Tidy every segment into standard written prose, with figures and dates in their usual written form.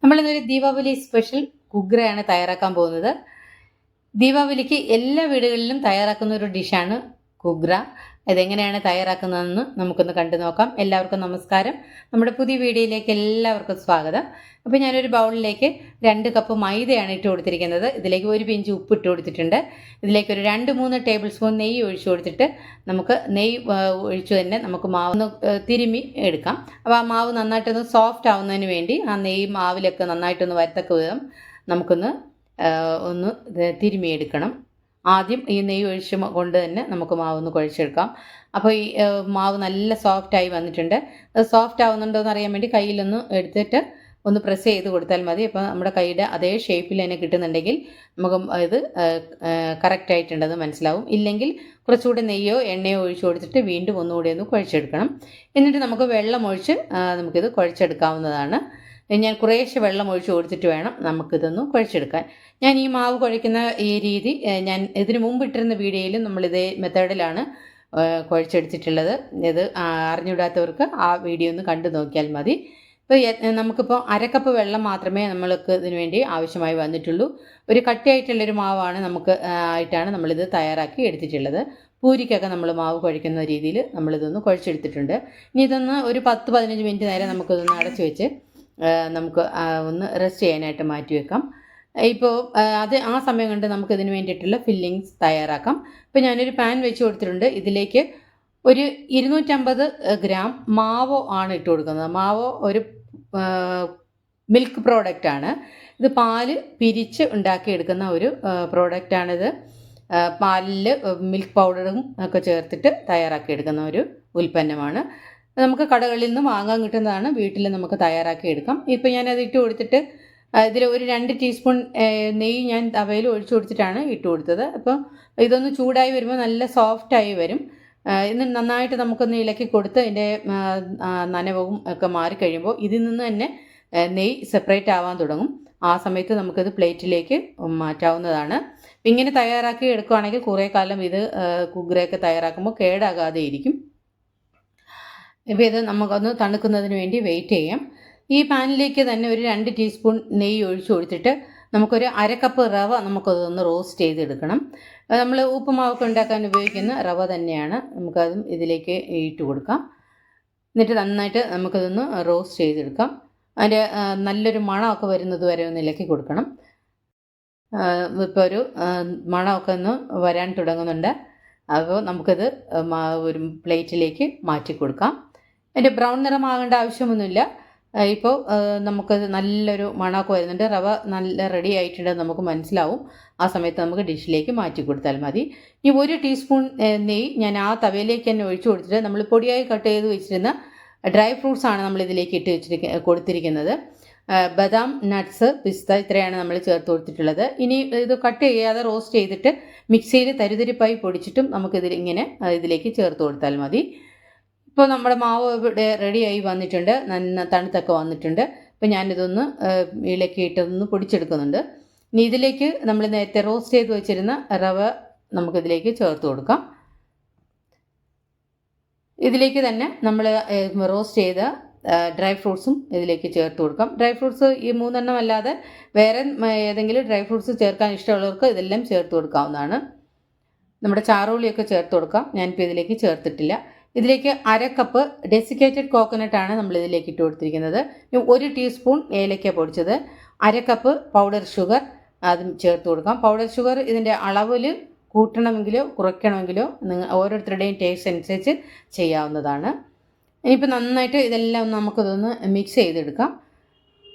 നമ്മളിന്നൊരു Deepavali special കുഗ്രയാണ് തയ്യാറാക്കാൻ പോകുന്നത്. ദീപാവലിക്ക് എല്ലാ വീടുകളിലും തയ്യാറാക്കുന്ന ഒരു ഡിഷാണ് കുഗ്ര. ഇതെങ്ങനെയാണ് തയ്യാറാക്കുന്നതെന്ന് നമുക്കൊന്ന് കണ്ടു നോക്കാം. എല്ലാവർക്കും നമസ്കാരം. നമ്മുടെ പുതിയ വീഡിയോയിലേക്ക് എല്ലാവർക്കും സ്വാഗതം. അപ്പോൾ ഞാനൊരു ബൗളിലേക്ക് 2 കപ്പ് മൈദയാണ് ഇട്ട് കൊടുത്തിരിക്കുന്നത്. ഇതിലേക്ക് 1 പിഞ്ച് ഉപ്പ് ഇട്ട് കൊടുത്തിട്ടുണ്ട്. ഇതിലേക്ക് ഒരു 2-3 ടേബിൾ സ്പൂൺ നെയ്യ് ഒഴിച്ചു കൊടുത്തിട്ട് നമുക്ക് നെയ്യ് ഒഴിച്ചു തന്നെ നമുക്ക് മാവ് തിരുമ്മി എടുക്കാം. അപ്പോൾ ആ മാവ് നന്നായിട്ടൊന്ന് സോഫ്റ്റ് ആവുന്നതിന് വേണ്ടി ആ നെയ്യ് മാവിലൊക്കെ നന്നായിട്ടൊന്ന് വരത്തക്ക വിധം നമുക്കൊന്ന് തിരുമ്മിയെടുക്കണം. ആദ്യം ഈ നെയ്യ് ഒഴിച്ച് കൊണ്ട് തന്നെ നമുക്ക് മാവൊന്ന് കുഴച്ചെടുക്കാം. അപ്പോൾ ഈ മാവ് നല്ല സോഫ്റ്റായി വന്നിട്ടുണ്ട്. അത് സോഫ്റ്റ് ആവുന്നുണ്ടോ എന്ന് അറിയാൻ വേണ്ടി കയ്യിലൊന്ന് എടുത്തിട്ട് ഒന്ന് പ്രസ് ചെയ്ത് കൊടുത്താൽ മതി. അപ്പോൾ നമ്മുടെ കൈയുടെ അതേ ഷേപ്പിൽ തന്നെ കിട്ടുന്നുണ്ടെങ്കിൽ നമുക്ക് ഇത് കറക്റ്റായിട്ടുണ്ടെന്ന് മനസ്സിലാവും. ഇല്ലെങ്കിൽ കുറച്ചുകൂടി നെയ്യോ എണ്ണയോ ഒഴിച്ച് കൊടുത്തിട്ട് വീണ്ടും ഒന്നുകൂടി ഒന്ന് കുഴച്ചെടുക്കണം. എന്നിട്ട് നമുക്ക് വെള്ളം ഒഴിച്ച് നമുക്കിത് കുഴച്ചെടുക്കാവുന്നതാണ്. ഞാൻ കുറേശ്ശെ വെള്ളം ഒഴിച്ച് കൊടുത്തിട്ട് വേണം നമുക്കിതൊന്ന് കുഴച്ചെടുക്കാൻ. ഞാൻ ഈ മാവ് കുഴയ്ക്കുന്ന ഈ രീതി ഞാൻ ഇതിന് മുമ്പ് ഇട്ടിരുന്ന വീഡിയോയിലും നമ്മളിതേ മെത്തേഡിലാണ് കുഴച്ചെടുത്തിട്ടുള്ളത്. ഇത് അറിഞ്ഞുകൂടാത്തവർക്ക് ആ വീഡിയോ ഒന്ന് കണ്ടു നോക്കിയാൽ മതി. ഇപ്പോൾ നമുക്കിപ്പോൾ 1/2 കപ്പ് വെള്ളം മാത്രമേ നമ്മൾക്ക് ഇതിനു വേണ്ടി ആവശ്യമായി വന്നിട്ടുള്ളൂ. ഒരു കട്ടിയായിട്ടുള്ളൊരു മാവാണ് ആയിട്ടാണ് നമ്മളിത് തയ്യാറാക്കി എടുത്തിട്ടുള്ളത്. പൂരിക്കൊക്കെ നമ്മൾ മാവ് കുഴയ്ക്കുന്ന രീതിയിൽ നമ്മളിതൊന്ന് കുഴച്ചെടുത്തിട്ടുണ്ട്. ഇനി ഇതൊന്ന് ഒരു 10-15 മിനിറ്റ് നേരം നമുക്കിതൊന്ന് അടച്ചു വെച്ച് നമുക്ക് ഒന്ന് റെസ്റ്റ് ചെയ്യാനായിട്ട് മാറ്റി വെക്കാം. ഇപ്പോൾ ആ സമയം കൊണ്ട് നമുക്കിതിന് വേണ്ടിയിട്ടുള്ള ഫില്ലിങ്സ് തയ്യാറാക്കാം. ഇപ്പോൾ ഞാനൊരു പാൻ വെച്ച് കൊടുത്തിട്ടുണ്ട്. ഇതിലേക്ക് ഒരു 250 ഗ്രാം മാവോ ആണ് ഇട്ട് കൊടുക്കുന്നത്. മാവോ ഒരു മിൽക്ക് പ്രോഡക്റ്റാണ്. ഇത് പാല് പിരിച്ച് ഉണ്ടാക്കിയെടുക്കുന്ന ഒരു പ്രോഡക്റ്റാണിത്. പാലിൽ മിൽക്ക് പൗഡറും ഒക്കെ ചേർത്തിട്ട് തയ്യാറാക്കിയെടുക്കുന്ന ഒരു ഉൽപ്പന്നമാണ്. നമുക്ക് കടകളിൽ നിന്ന് വാങ്ങാൻ കിട്ടുന്നതാണ്. വീട്ടിൽ നമുക്ക് തയ്യാറാക്കി എടുക്കാം. ഇപ്പോൾ ഞാനത് ഇട്ട് കൊടുത്തിട്ട് ഇതിൽ ഒരു 2 ടീസ്പൂൺ നെയ്യ് ഞാൻ തവയിൽ ഒഴിച്ചു കൊടുത്തിട്ടാണ് ഇട്ട് കൊടുത്തത്. അപ്പോൾ ഇതൊന്ന് ചൂടായി വരുമ്പോൾ നല്ല സോഫ്റ്റായി വരും. ഇന്ന് നന്നായിട്ട് നമുക്കൊന്ന് ഇളക്കി കൊടുത്ത് അതിൻ്റെ നനവും ഒക്കെ മാറിക്കഴിയുമ്പോൾ ഇതിൽ നിന്ന് തന്നെ നെയ്യ് സെപ്പറേറ്റ് ആവാൻ തുടങ്ങും. ആ സമയത്ത് നമുക്കിത് പ്ലേറ്റിലേക്ക് മാറ്റാവുന്നതാണ്. ഇങ്ങനെ തയ്യാറാക്കി എടുക്കുകയാണെങ്കിൽ കുറേ കാലം ഇത് കുഗ്രയൊക്കെ തയ്യാറാക്കുമ്പോൾ കേടാകാതെ ഇരിക്കും. ഇപ്പോൾ ഇത് നമുക്കൊന്ന് തണുക്കുന്നതിന് വേണ്ടി വെയിറ്റ് ചെയ്യാം. ഈ പാനിലേക്ക് തന്നെ ഒരു 2 ടീസ്പൂൺ നെയ്യ് ഒഴിച്ചു കൊടുത്തിട്ട് നമുക്കൊരു 1/2 കപ്പ് റവ നമുക്കതൊന്ന് റോസ്റ്റ് ചെയ്തെടുക്കണം. നമ്മൾ ഉപ്പുമാവൊക്കെ ഉണ്ടാക്കാൻ ഉപയോഗിക്കുന്ന റവ തന്നെയാണ്. നമുക്കതും ഇതിലേക്ക് ഇട്ട് കൊടുക്കാം. എന്നിട്ട് നന്നായിട്ട് നമുക്കതൊന്ന് റോസ്റ്റ് ചെയ്തെടുക്കാം. അതിൻ്റെ നല്ലൊരു മണമൊക്കെ വരുന്നത് വരെ ഒന്ന് ഇളക്കി കൊടുക്കണം. ഇപ്പോൾ ഒരു മണമൊക്കെ ഒന്ന് വരാൻ തുടങ്ങുന്നുണ്ട്. അപ്പോൾ നമുക്കത് ഒരു പ്ലേറ്റിലേക്ക് മാറ്റി കൊടുക്കാം. അതിൻ്റെ ബ്രൗൺ നിറമാകേണ്ട ആവശ്യമൊന്നുമില്ല. ഇപ്പോൾ നമുക്കത് നല്ലൊരു മണമൊക്കെ വരുന്നുണ്ട്. റവ നല്ല റെഡി ആയിട്ടുണ്ടെന്ന് നമുക്ക് മനസ്സിലാവും. ആ സമയത്ത് നമുക്ക് ഡിഷിലേക്ക് മാറ്റി കൊടുത്താൽ മതി. ഈ 1 ടീസ്പൂൺ നെയ്യ് ഞാൻ ആ തവയിലേക്ക് തന്നെ ഒഴിച്ചു കൊടുത്തിട്ട് നമ്മൾ പൊടിയായി കട്ട് ചെയ്ത് വെച്ചിരുന്ന ഡ്രൈ ഫ്രൂട്ട്സാണ് നമ്മളിതിലേക്ക് കൊടുത്തിരിക്കുന്നത്. ബദാം, നട്ട്സ്, പിസ്ത ഇത്രയാണ് നമ്മൾ ചേർത്ത് കൊടുത്തിട്ടുള്ളത്. ഇനി ഇത് കട്ട് ചെയ്യാതെ റോസ്റ്റ് ചെയ്തിട്ട് മിക്സിയിൽ തരിതരിപ്പായി പൊടിച്ചിട്ടും നമുക്കിതിങ്ങനെ ഇതിലേക്ക് ചേർത്ത് കൊടുത്താൽ മതി. ഇപ്പോൾ നമ്മുടെ മാവ് ഇവിടെ റെഡിയായി വന്നിട്ടുണ്ട്. തണുത്തൊക്കെ വന്നിട്ടുണ്ട്. ഇപ്പോൾ ഞാനിതൊന്ന് ഇളക്കിയിട്ടൊന്ന് പൊടിച്ചെടുക്കുന്നുണ്ട്. ഇനി ഇതിലേക്ക് നമ്മൾ നേരത്തെ റോസ്റ്റ് ചെയ്ത് വെച്ചിരുന്ന റവ നമുക്കിതിലേക്ക് ചേർത്ത് കൊടുക്കാം. ഇതിലേക്ക് തന്നെ നമ്മൾ റോസ്റ്റ് ചെയ്ത ഡ്രൈ ഫ്രൂട്ട്സും ഇതിലേക്ക് ചേർത്ത് കൊടുക്കാം. ഡ്രൈ ഫ്രൂട്ട്സ് ഈ 3 എണ്ണം അല്ലാതെ വേറെ ഏതെങ്കിലും ഡ്രൈ ഫ്രൂട്ട്സ് ചേർക്കാൻ ഇഷ്ടമുള്ളവർക്ക് ഇതെല്ലാം ചേർത്ത് കൊടുക്കാവുന്നതാണ്. നമ്മുടെ ചാറുള്ളിയൊക്കെ ചേർത്ത് കൊടുക്കാം. ഞാനിപ്പോൾ ഇതിലേക്ക് ചേർത്തിട്ടില്ല. ഇതിലേക്ക് 1/2 കപ്പ് ഡെസിക്കേറ്റഡ് കോക്കനട്ടാണ് നമ്മളിതിലേക്ക് ഇട്ട് കൊടുത്തിരിക്കുന്നത്. 1 ടീസ്പൂൺ ഏലക്ക പൊടിച്ചത്, 1/2 കപ്പ് പൗഡർ ഷുഗർ അതും ചേർത്ത് കൊടുക്കാം. പൗഡർ ഷുഗർ ഇതിൻ്റെ അളവിൽ കൂട്ടണമെങ്കിലോ കുറയ്ക്കണമെങ്കിലോ ഓരോരുത്തരുടെയും ടേസ്റ്റ് അനുസരിച്ച് ചെയ്യാവുന്നതാണ്. ഇനിയിപ്പോൾ നന്നായിട്ട് ഇതെല്ലാം നമുക്കിതൊന്ന് മിക്സ് ചെയ്തെടുക്കാം.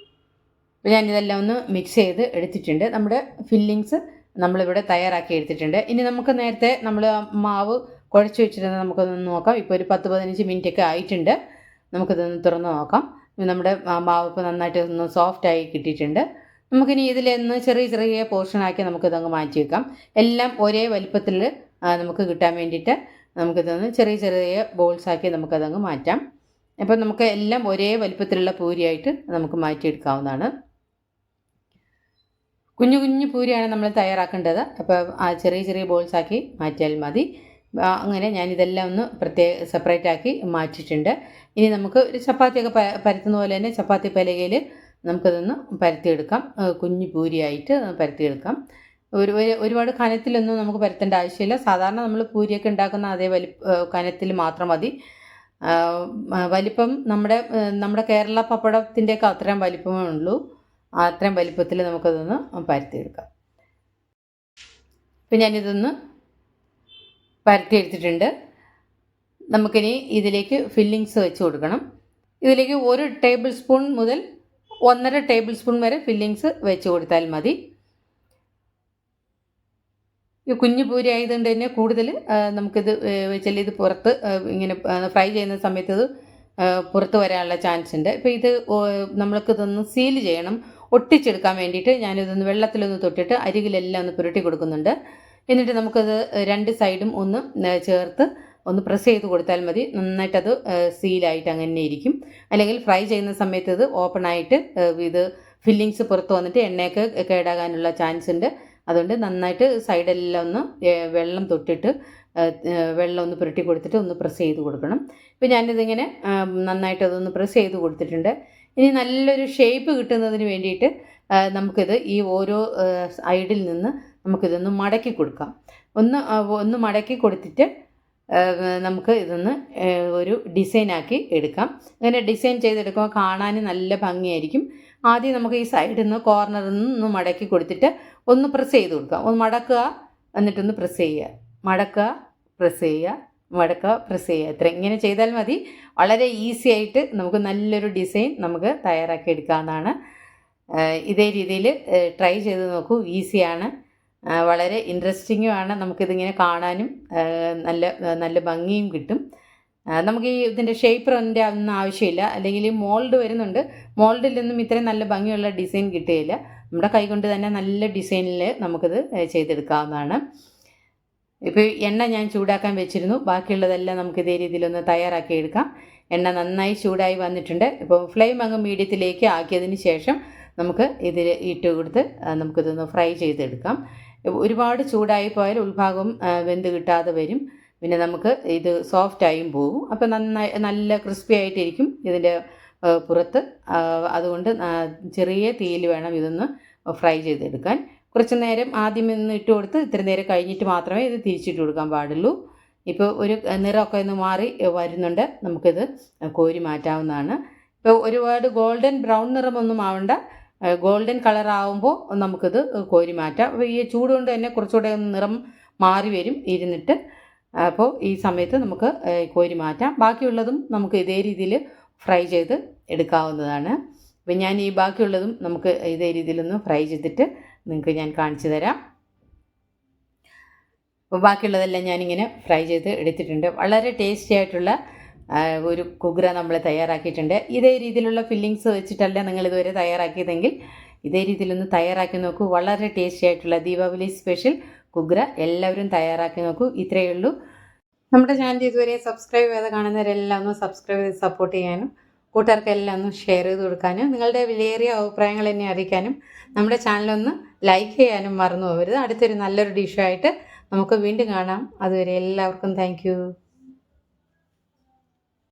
ഞാനിതെല്ലാം ഒന്ന് മിക്സ് ചെയ്ത് എടുത്തിട്ടുണ്ട്. നമ്മുടെ ഫില്ലിങ്സ് നമ്മളിവിടെ തയ്യാറാക്കി എടുത്തിട്ടുണ്ട്. ഇനി നമുക്ക് നേരത്തെ നമ്മൾ മാവ് കുഴച്ച് വെച്ചിരുന്നത് നമുക്കൊന്ന് നോക്കാം. ഇപ്പോൾ ഒരു 10-15 മിനിറ്റൊക്കെ ആയിട്ടുണ്ട്. നമുക്കിതൊന്ന് തുറന്ന് നോക്കാം. നമ്മുടെ മാവ് ഇപ്പോൾ നന്നായിട്ട് ഒന്ന് സോഫ്റ്റായി കിട്ടിയിട്ടുണ്ട്. നമുക്കിനി ഇതിലൊന്ന് ചെറിയ ചെറിയ പോർഷനാക്കി നമുക്കിതങ്ങ് മാറ്റി വെക്കാം. എല്ലാം ഒരേ വലിപ്പത്തിൽ നമുക്ക് കിട്ടാൻ വേണ്ടിയിട്ട് നമുക്കിതൊന്ന് ചെറിയ ചെറിയ ബോൾസാക്കി നമുക്കതങ്ങ് മാറ്റാം. അപ്പോൾ നമുക്ക് എല്ലാം ഒരേ വലിപ്പത്തിലുള്ള പൂരിയായിട്ട് നമുക്ക് മാറ്റിയെടുക്കാവുന്നതാണ്. കുഞ്ഞു കുഞ്ഞു പൂരിയാണ് നമ്മൾ തയ്യാറാക്കേണ്ടത്. അപ്പോൾ ആ ചെറിയ ചെറിയ ബോൾസാക്കി മാറ്റിയാൽ മതി. അങ്ങനെ ഞാനിതെല്ലാം ഒന്ന് സെപ്പറേറ്റ് ആക്കി മാറ്റിയിട്ടുണ്ട്. ഇനി നമുക്ക് ഒരു ചപ്പാത്തിയൊക്കെ പരത്തുന്ന പോലെ തന്നെ ചപ്പാത്തി പലകയിൽ നമുക്കതൊന്ന് പരത്തിയെടുക്കാം. കുഞ്ഞു പൂരിയായിട്ട് പരത്തിയെടുക്കാം. ഒരുപാട് കനത്തിലൊന്നും നമുക്ക് പരത്തേണ്ട ആവശ്യമില്ല. സാധാരണ നമ്മൾ പൂരിയൊക്കെ ഉണ്ടാക്കുന്ന അതേ കനത്തിൽ മാത്രം മതി. വലിപ്പം നമ്മുടെ കേരള പപ്പടത്തിൻ്റെയൊക്കെ അത്രയും വലിപ്പമേ ഉള്ളൂ. അത്രയും വലിപ്പത്തിൽ നമുക്കതൊന്ന് പരത്തിയെടുക്കാം. ഇപ്പം ഞാനിതൊന്ന് പരത്തിയെടുത്തിട്ടുണ്ട്. നമുക്കിനി ഇതിലേക്ക് ഫില്ലിങ്സ് വെച്ച് കൊടുക്കണം. ഇതിലേക്ക് 1 ടേബിൾ സ്പൂൺ മുതൽ 1.5 ടേബിൾ സ്പൂൺ വരെ ഫില്ലിങ്സ് വെച്ച് കൊടുത്താൽ മതി. ഈ കുഞ്ഞു പൂരി ആയതുകൊണ്ട് തന്നെ കൂടുതൽ നമുക്കിത് വെച്ചാൽ ഇത് പുറത്ത് ഇങ്ങനെ ഫ്രൈ ചെയ്യുന്ന സമയത്ത് ഇത് പുറത്ത് വരാനുള്ള ചാൻസ് ഉണ്ട്. ഇപ്പോൾ ഇത് നമ്മൾക്കിതൊന്ന് സീൽ ചെയ്യണം. ഒട്ടിച്ചെടുക്കാൻ വേണ്ടിയിട്ട് ഞാനിതൊന്ന് വെള്ളത്തിലൊന്ന് തൊട്ടിട്ട് അരികിലെല്ലാം ഒന്ന് പുരട്ടി കൊടുക്കുന്നുണ്ട്. എന്നിട്ട് നമുക്കത് 2 സൈഡും ഒന്ന് ചേർത്ത് ഒന്ന് പ്രസ് ചെയ്ത് കൊടുത്താൽ മതി. നന്നായിട്ടത് സീലായിട്ട് അങ്ങനെ ഇരിക്കും. അല്ലെങ്കിൽ ഫ്രൈ ചെയ്യുന്ന സമയത്ത് ഇത് ഓപ്പണായിട്ട് ഇത് ഫില്ലിങ്സ് പുറത്ത് വന്നിട്ട് എണ്ണയൊക്കെ കേടാകാനുള്ള ചാൻസ് ഉണ്ട്. അതുകൊണ്ട് നന്നായിട്ട് സൈഡെല്ലാം ഒന്ന് വെള്ളം തൊട്ടിട്ട് വെള്ളം ഒന്ന് പുരട്ടി കൊടുത്തിട്ട് ഒന്ന് പ്രസ് ചെയ്ത് കൊടുക്കണം. ഇപ്പോൾ ഞാനിതിങ്ങനെ നന്നായിട്ട് അതൊന്ന് പ്രസ് ചെയ്ത് കൊടുത്തിട്ടുണ്ട്. ഇനി നല്ലൊരു ഷേപ്പ് കിട്ടുന്നതിന് വേണ്ടിയിട്ട് നമുക്കിത് ഈ ഓരോ സൈഡിൽ നിന്ന് നമുക്കിതൊന്ന് മടക്കി കൊടുക്കാം. ഒന്ന് മടക്കി കൊടുത്തിട്ട് നമുക്ക് ഇതൊന്ന് ഒരു ഡിസൈനാക്കി എടുക്കാം. അങ്ങനെ ഡിസൈൻ ചെയ്തെടുക്കുമ്പോൾ കാണാൻ നല്ല ഭംഗിയായിരിക്കും. ആദ്യം നമുക്ക് ഈ സൈഡിൽ നിന്ന് കോർണറിൽ നിന്ന് ഒന്ന് മടക്കി കൊടുത്തിട്ട് ഒന്ന് പ്രസ് ചെയ്ത് കൊടുക്കാം. ഒന്ന് മടക്കുക, എന്നിട്ടൊന്ന് പ്രസ് ചെയ്യുക, മടക്കുക, പ്രസ് ചെയ്യുക, മടക്കുക, പ്രസ് ചെയ്യുക. ഇത്ര ഇങ്ങനെ ചെയ്താൽ മതി. വളരെ ഈസി ആയിട്ട് നമുക്ക് നല്ലൊരു ഡിസൈൻ നമുക്ക് തയ്യാറാക്കി എടുക്കാവുന്നതാണ്. ഇതേ രീതിയിൽ ട്രൈ ചെയ്ത് നോക്കൂ. ഈസിയാണ്, വളരെ ഇൻട്രസ്റ്റിങ്ങുമാണ്. നമുക്കിതിങ്ങനെ കാണാനും നല്ല ഭംഗിയും കിട്ടും. നമുക്ക് ഈ ഇതിൻ്റെ ഷേപ്പറിൻ്റെ ഒന്നും ആവശ്യമില്ല. അല്ലെങ്കിൽ മോൾഡ് വരുന്നുണ്ട്. മോൾഡിൽ നിന്നും ഇത്രയും നല്ല ഭംഗിയുള്ള ഡിസൈൻ കിട്ടുകയില്ല. നമ്മുടെ കൈകൊണ്ട് തന്നെ നല്ല ഡിസൈനിൽ നമുക്കിത് ചെയ്തെടുക്കാവുന്നതാണ്. ഇപ്പോൾ എണ്ണ ഞാൻ ചൂടാക്കാൻ വെച്ചിരുന്നു. ബാക്കിയുള്ളതെല്ലാം നമുക്ക് ഇതേ രീതിയിലൊന്ന് തയ്യാറാക്കി എടുക്കാം. എണ്ണ നന്നായി ചൂടായി വന്നിട്ടുണ്ട്. ഇപ്പോൾ ഫ്ലെയിം അങ്ങ് മീഡിയത്തിലേക്ക് ആക്കിയതിന് ശേഷം നമുക്ക് ഇതിൽ ഇട്ട് കൊടുത്ത് നമുക്കിതൊന്ന് ഫ്രൈ ചെയ്തെടുക്കാം. ഒരുപാട് ചൂടായി പോയാൽ ഉൾഭാഗം വെന്ത് കിട്ടാതെ വരും. പിന്നെ നമുക്ക് ഇത് സോഫ്റ്റായും പോകും. അപ്പോൾ നല്ല ക്രിസ്പി ആയിട്ടിരിക്കും ഇതിൻ്റെ പുറത്ത്. അതുകൊണ്ട് ചെറിയ തീയിൽ വേണം ഇതൊന്ന് ഫ്രൈ ചെയ്തെടുക്കാൻ. കുറച്ച് നേരം ആദ്യം ഒന്ന് ഇട്ട് കൊടുത്ത് ഇത്തിരി നേരം കഴിഞ്ഞിട്ട് മാത്രമേ ഇത് തിരിച്ചിട്ട് കൊടുക്കാൻ പാടുള്ളൂ. ഇപ്പോൾ ഒരു നിറമൊക്കെ ഒന്ന് മാറി വരുന്നുണ്ട്. നമുക്കിത് കോരി മാറ്റാവുന്നതാണ്. ഇപ്പോൾ ഒരുപാട് ഗോൾഡൻ ബ്രൗൺ നിറമൊന്നും ആവണ്ട. ഗോൾഡൻ കളർ ആവുമ്പോൾ നമുക്കിത് കോരി മാറ്റാം. അപ്പോൾ ഈ ചൂട് കൊണ്ട് തന്നെ കുറച്ചുകൂടെ നിറം മാറി വരും ഇരുന്നിട്ട്. അപ്പോൾ ഈ സമയത്ത് നമുക്ക് കോരി മാറ്റാം. ബാക്കിയുള്ളതും നമുക്ക് ഇതേ രീതിയിൽ ഫ്രൈ ചെയ്ത് എടുക്കാവുന്നതാണ്. അപ്പോൾ ഞാൻ ഈ ബാക്കിയുള്ളതും നമുക്ക് ഇതേ രീതിയിലൊന്ന് ഫ്രൈ ചെയ്തിട്ട് നിങ്ങൾക്ക് ഞാൻ കാണിച്ചു തരാം. അപ്പോൾ ബാക്കിയുള്ളതെല്ലാം ഞാനിങ്ങനെ ഫ്രൈ ചെയ്ത് എടുത്തിട്ടുണ്ട്. വളരെ ടേസ്റ്റി ആയിട്ടുള്ള ഒരു കുഗ്ര നമ്മൾ തയ്യാറാക്കിയിട്ടുണ്ട്. ഇതേ രീതിയിലുള്ള ഫില്ലിങ്സ് വെച്ചിട്ടല്ല നിങ്ങളിതുവരെ തയ്യാറാക്കിയതെങ്കിൽ ഇതേ രീതിയിലൊന്ന് തയ്യാറാക്കി നോക്കൂ. വളരെ ടേസ്റ്റി ആയിട്ടുള്ള ദീപാവലി സ്പെഷ്യൽ കുഗ്ര എല്ലാവരും തയ്യാറാക്കി നോക്കൂ. ഇത്രയേ ഉള്ളൂ. നമ്മുടെ ചാനൽ ഇതുവരെ സബ്സ്ക്രൈബ് ചെയ്ത് കാണുന്നവരെല്ലാം ഒന്ന് സബ്സ്ക്രൈബ് ചെയ്ത് സപ്പോർട്ട് ചെയ്യാനും കൂട്ടുകാർക്കെല്ലാം ഒന്ന് ഷെയർ ചെയ്ത് കൊടുക്കാനും നിങ്ങളുടെ വിലയേറിയ അഭിപ്രായങ്ങൾ എന്നെ അറിയിക്കാനും നമ്മുടെ ചാനലൊന്ന് ലൈക്ക് ചെയ്യാനും മറന്നു പോകരുത്. അടുത്തൊരു നല്ലൊരു ഡിഷായിട്ട് നമുക്ക് വീണ്ടും കാണാം. അതുവരെ എല്ലാവർക്കും താങ്ക്